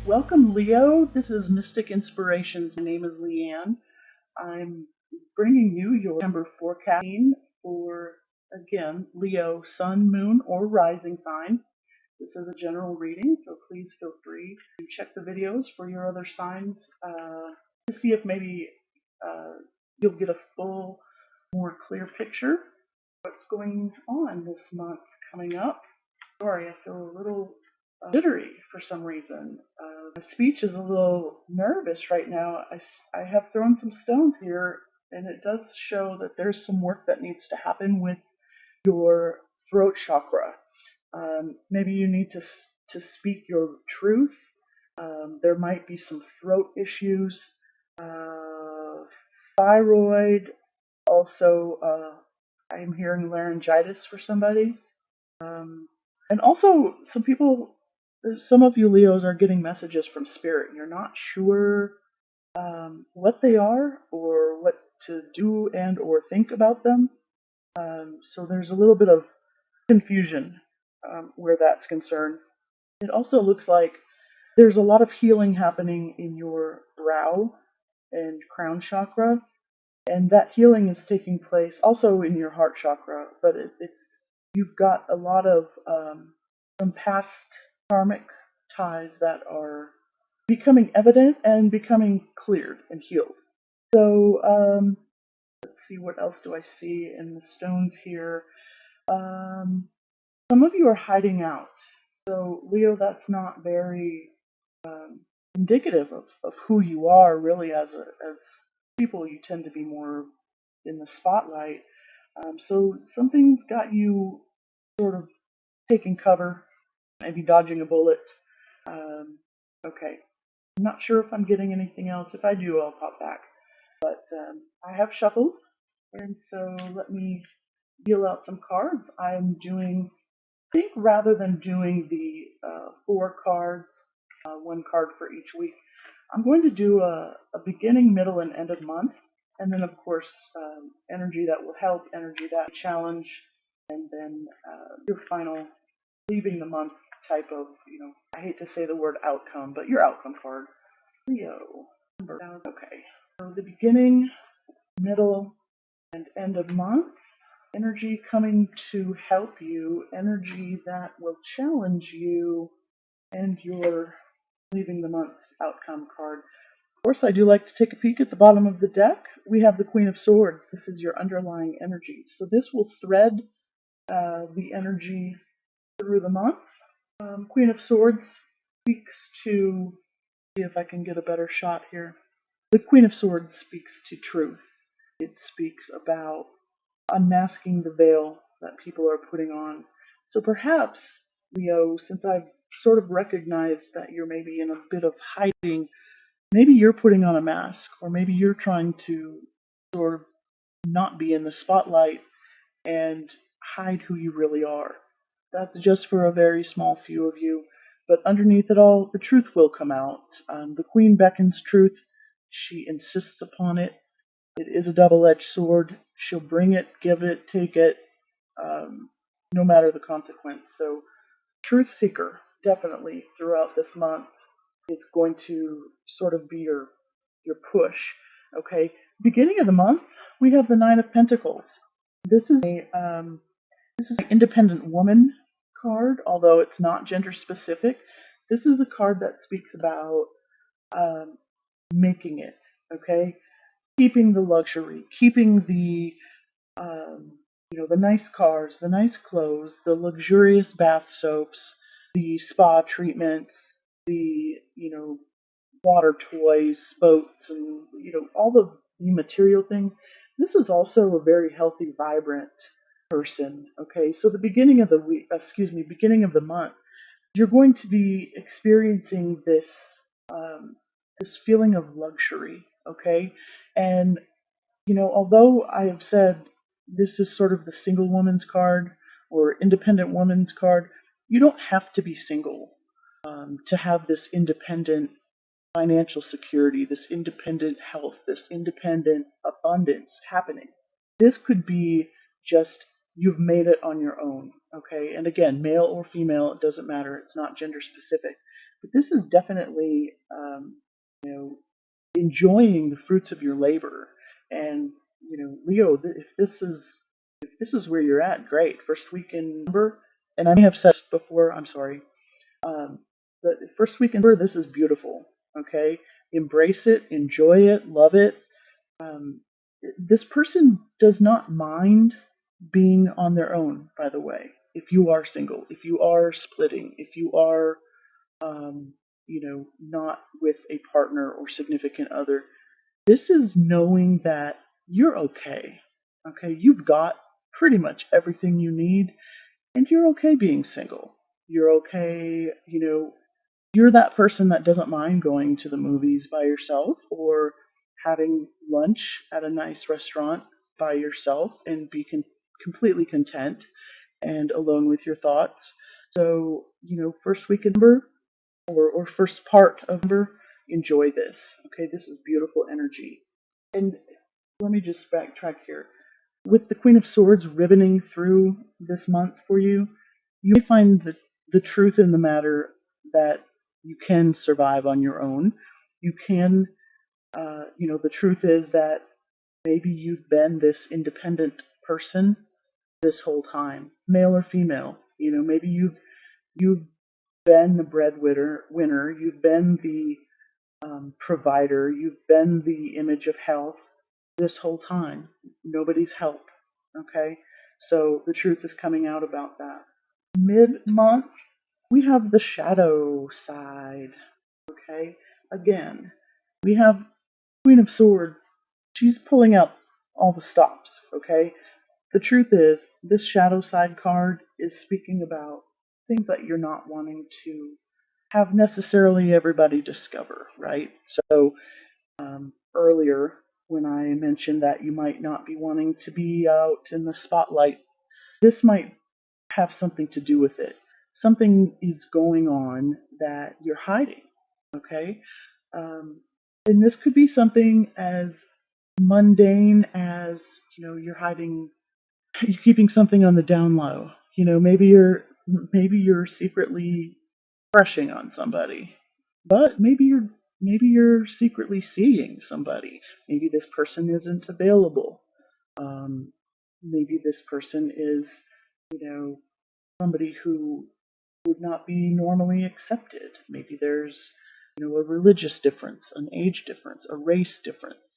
Welcome, Leo. This is Mystic Inspirations. My name is Leanne. I'm bringing you your September forecasting for, again, Leo, Sun, Moon, or Rising sign. This is a general reading, so please feel free to check the videos for your other signs to see if maybe you'll get a full, more clear picture of what's going on this month coming up. Sorry, I feel a little jittery for some reason. My speech is a little nervous right now. I have thrown some stones here, and it does show that there's some work that needs to happen with your throat chakra. Maybe you need to speak your truth. There might be some throat issues, thyroid. Also, I'm hearing laryngitis for somebody. And also, some of you Leos are getting messages from Spirit, and you're not sure what they are or what to do and or think about them. So there's a little bit of confusion where that's concerned. It also looks like there's a lot of healing happening in your brow and crown chakra, and that healing is taking place also in your heart chakra, but you've got a lot of some past karmic ties that are becoming evident and becoming cleared and healed. So let's see, what else do I see in the stones here? Some of you are hiding out. So Leo, that's not very indicative of who you are really as people. You tend to be more in the spotlight. So something's got you sort of taking cover, maybe dodging a bullet. Okay, I'm not sure if I'm getting anything else. If I do, I'll pop back. But I have shuffled, and so let me deal out some cards. I'm doing, I think rather than doing the 4 cards, 1 card for each week, I'm going to do a beginning, middle, and end of month. And then, of course, energy that will help, energy that will challenge, and then your final leaving the month type of, I hate to say the word outcome, but your outcome card. Leo. Okay. So the beginning, middle, and end of month. Energy coming to help you. Energy that will challenge you. And your leaving the month outcome card. Of course, I do like to take a peek at the bottom of the deck. We have the Queen of Swords. This is your underlying energy. So this will thread the energy through the month. Queen of Swords speaks to, see if I can get a better shot here. The Queen of Swords speaks to truth. It speaks about unmasking the veil that people are putting on. So perhaps, Leo, since I've sort of recognized that you're maybe in a bit of hiding, maybe you're putting on a mask, or maybe you're trying to sort of not be in the spotlight and hide who you really are. That's just for a very small few of you. But underneath it all, the truth will come out. The Queen beckons truth. She insists upon it. It is a double-edged sword. She'll bring it, give it, take it, no matter the consequence. So, truth seeker, definitely, throughout this month, is going to sort of be your push. Okay, beginning of the month, we have the Nine of Pentacles. This is an independent woman card, although it's not gender specific. This is a card that speaks about making it, okay? Keeping the luxury, keeping the the nice cars, the nice clothes, the luxurious bath soaps, the spa treatments, the water toys, boats, and all the material things. This is also a very healthy, vibrant person. Okay, so the beginning of the week, beginning of the month, you're going to be experiencing this feeling of luxury. Okay, and although I have said this is sort of the single woman's card or independent woman's card, you don't have to be single to have this independent financial security, this independent health, this independent abundance happening. This could be just you've made it on your own, okay? And again, male or female, it doesn't matter. It's not gender specific. but this is definitely, you know, enjoying the fruits of your labor. And Leo, if this is where you're at, great. First week in November, and I may have said this before. I'm sorry. Um, the first week in November, this is beautiful. Okay, embrace it, enjoy it, love it. Um, this person does not mind being on their own. By the way, if you are single, if you are splitting, if you are not with a partner or significant other, this is knowing that you're okay. Okay, you've got pretty much everything you need, and you're okay being single. You're okay, you're that person that doesn't mind going to the movies by yourself or having lunch at a nice restaurant by yourself and be completely content and alone with your thoughts. So, first week in November or first part of November, enjoy this. Okay, this is beautiful energy. And let me just backtrack here. With the Queen of Swords ribboning through this month for you, you may find the truth in the matter that you can survive on your own. You can, the truth is that maybe you've been this independent person this whole time, male or female. Maybe you've been the breadwinner, you've been the provider, you've been the image of health this whole time. Nobody's help. Okay? So the truth is coming out about that. Mid-month, we have the shadow side. Okay? Again, we have Queen of Swords. She's pulling out all the stops. Okay? The truth is, this shadow side card is speaking about things that you're not wanting to have necessarily everybody discover, right? So earlier, when I mentioned that you might not be wanting to be out in the spotlight, this might have something to do with it. Something is going on that you're hiding, okay? And this could be something as mundane as, you're hiding, you're keeping something on the down low. Maybe you're secretly crushing on somebody, but maybe you're secretly seeing somebody. Maybe this person isn't available. Maybe this person is, somebody who would not be normally accepted. Maybe there's, a religious difference, an age difference, a race difference.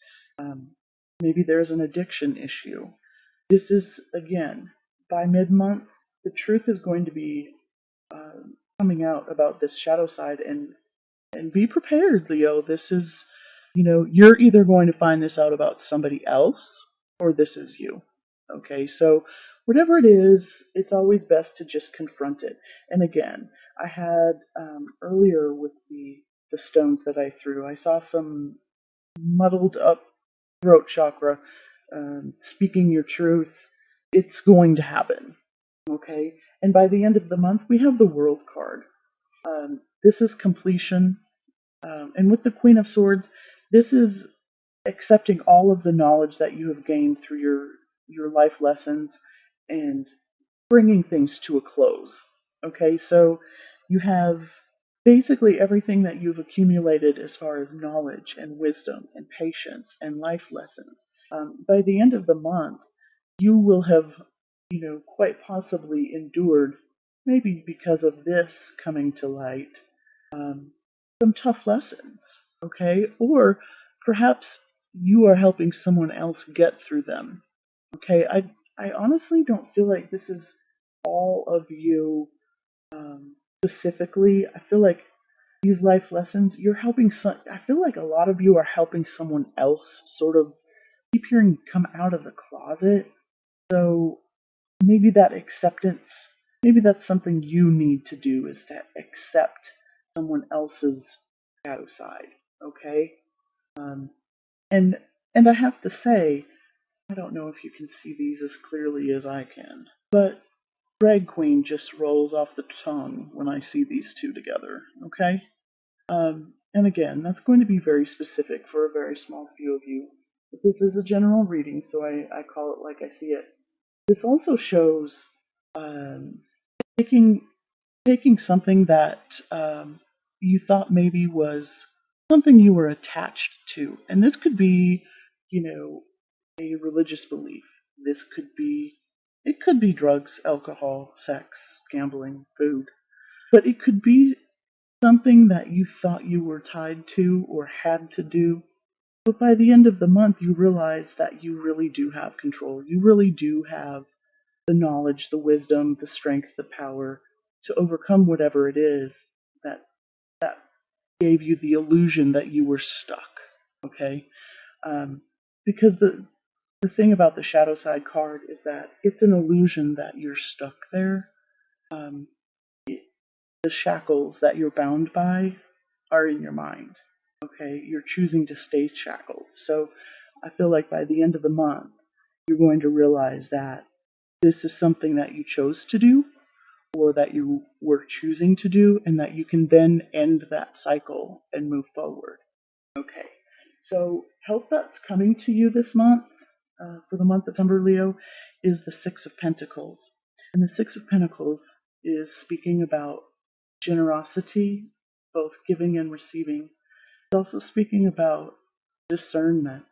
Maybe there's an addiction issue. This is, again, by mid-month, the truth is going to be coming out about this shadow side, and be prepared, Leo. This is, you're either going to find this out about somebody else or this is you. Okay, so whatever it is, it's always best to just confront it. And again, I had earlier with the stones that I threw, I saw some muddled up throat chakra, speaking your truth. It's going to happen. Okay, and by the end of the month, we have the World card. This is completion. And with the Queen of Swords, this is accepting all of the knowledge that you have gained through your life lessons and bringing things to a close. Okay, so you have basically everything that you've accumulated as far as knowledge and wisdom and patience and life lessons. By the end of the month, you will have, quite possibly endured, maybe because of this coming to light, some tough lessons, okay? Or perhaps you are helping someone else get through them, okay? I honestly don't feel like this is all of you specifically. I feel like these life lessons, I feel like a lot of you are helping someone else sort of keep hearing come out of the closet. So maybe that acceptance, maybe that's something you need to do, is to accept someone else's shadow side, okay? Um, and I have to say, I don't know if you can see these as clearly as I can, but drag queen just rolls off the tongue when I see these two together, okay? And again, that's going to be very specific for a very small few of you. But this is a general reading, so I call it like I see it. This also shows taking something that you thought maybe was something you were attached to. And this could be, a religious belief. This could be, it could be drugs, alcohol, sex, gambling, food. But it could be something that you thought you were tied to or had to do. But by the end of the month, you realize that you really do have control. You really do have the knowledge, the wisdom, the strength, the power to overcome whatever it is that that gave you the illusion that you were stuck. Okay, because the thing about the shadow side card is that it's an illusion that you're stuck there. Um, the shackles that you're bound by are in your mind. Okay, you're choosing to stay shackled. So I feel like by the end of the month, you're going to realize that this is something that you chose to do or that you were choosing to do, and that you can then end that cycle and move forward. Okay, so health that's coming to you this month, for the month of September, Leo, is the Six of Pentacles. And the Six of Pentacles is speaking about generosity, both giving and receiving. It's also speaking about discernment.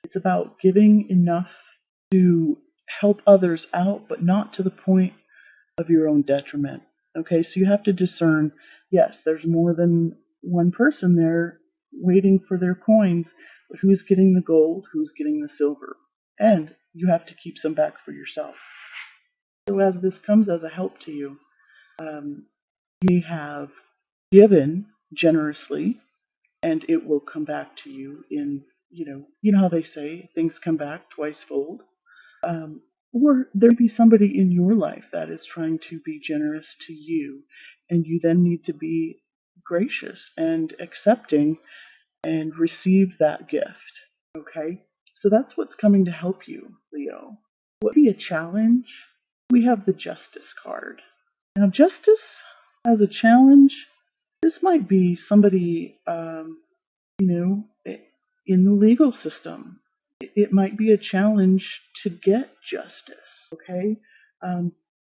It's about giving enough to help others out, but not to the point of your own detriment. Okay, so you have to discern, yes, there's more than one person there waiting for their coins, but who's getting the gold, who's getting the silver? And you have to keep some back for yourself. So as this comes as a help to you, you have given generously, and it will come back to you in, you know how they say things come back twice fold. Or there be somebody in your life that is trying to be generous to you, and you then need to be gracious and accepting and receive that gift. Okay? So that's what's coming to help you, Leo. What would be a challenge? We have the Justice card. Now, Justice as a challenge, this might be somebody, in the legal system. It might be a challenge to get justice, okay?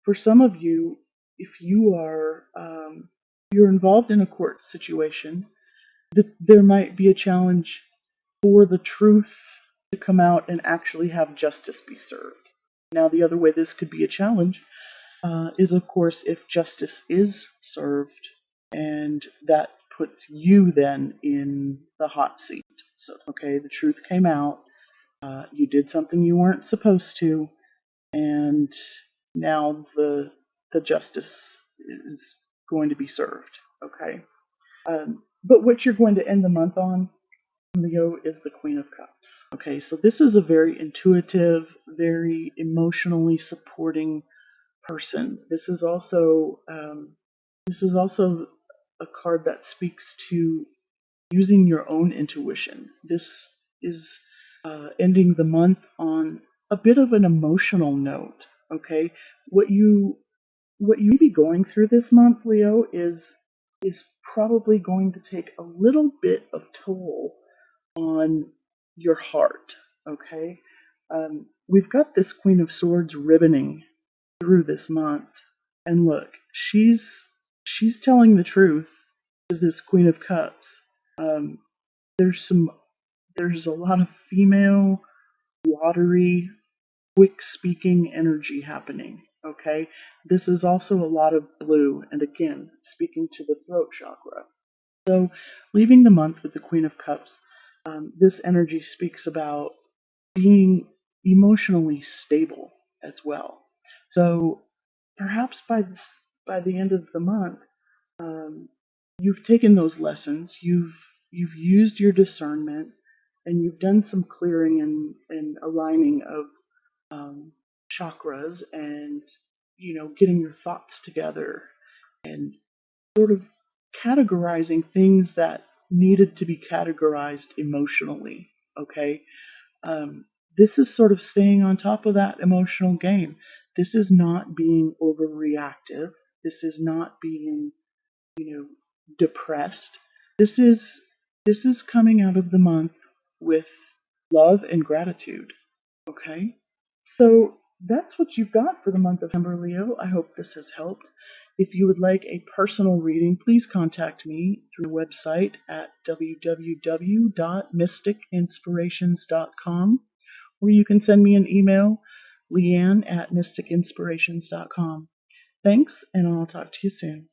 For some of you, if you are you're involved in a court situation, there might be a challenge for the truth to come out and actually have justice be served. Now, the other way this could be a challenge is, of course, if justice is served, and that puts you then in the hot seat. So, okay, the truth came out. You did something you weren't supposed to, and now the justice is going to be served. Okay, but what you're going to end the month on, Leo, is the Queen of Cups. Okay, so this is a very intuitive, very emotionally supporting person. This is also a card that speaks to using your own intuition. This is ending the month on a bit of an emotional note. Okay, what you may be going through this month, Leo, is probably going to take a little bit of toll on your heart. Okay, we've got this Queen of Swords ribboning through this month, and look, she's telling the truth to this Queen of Cups. There's a lot of female, watery, quick speaking energy happening. Okay, this is also a lot of blue, and again, speaking to the throat chakra. So, leaving the month with the Queen of Cups, this energy speaks about being emotionally stable as well. So, perhaps by the end of the month, you've taken those lessons, you've used your discernment, and you've done some clearing and aligning of chakras, and getting your thoughts together and sort of categorizing things that needed to be categorized emotionally. Okay, this is sort of staying on top of that emotional game. This is not being overreactive. This is not being, depressed. This is coming out of the month with love and gratitude. Okay, so that's what you've got for the month of September, Leo. I hope this has helped. If you would like a personal reading, please contact me through the website at www.mysticinspirations.com, or you can send me an email, leanne@mysticinspirations.com. Thanks, and I'll talk to you soon.